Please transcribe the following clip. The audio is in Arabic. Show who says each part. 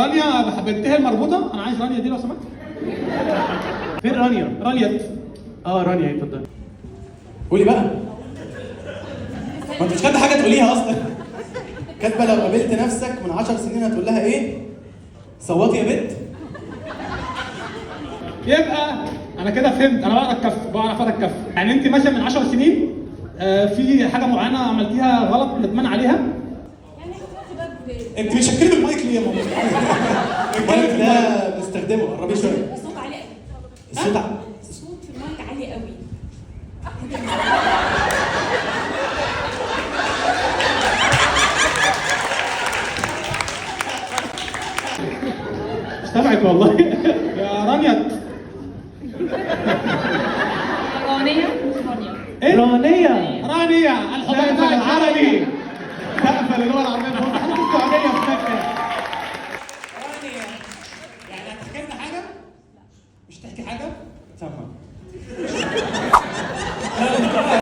Speaker 1: رانيا بنتها المربوطه، انا عايز رانيا دي لو سمحت.
Speaker 2: فين رانيا؟
Speaker 1: رانيا.
Speaker 2: رانيا اهي، اتفضلي.
Speaker 3: قولي بقى. ما انت مش كاتبه حاجه تقوليها اصلا. كاتبه لو قابلت نفسك من 10 سنين هتقول لها ايه؟ صوتي يا بنت.
Speaker 1: يبقى انا كده فهمت، انا بقرا الكف، بعرف اقرا الكف. يعني انت مثلا من 10 سنين في حاجه معينه عملتيها غلط ندمان عليها؟
Speaker 3: انت مش هتكلم المايك ليه يا ماما؟ المايك ده بنستخدمه، قربي شويه.
Speaker 4: الصوت عالي قوي.
Speaker 3: الصوت
Speaker 4: الصوت في المايك عالي قوي.
Speaker 1: استبعد والله. يا رانيا.
Speaker 4: رانيا مش رانيا.
Speaker 1: ايه؟
Speaker 2: رانيا.
Speaker 1: رانيا الحضارة العربي. تقفل اللغة العربية السعودية في مكة.
Speaker 3: رانيا يعني هتحكي لنا حاجه؟ مش تحكي حاجه؟ تمام.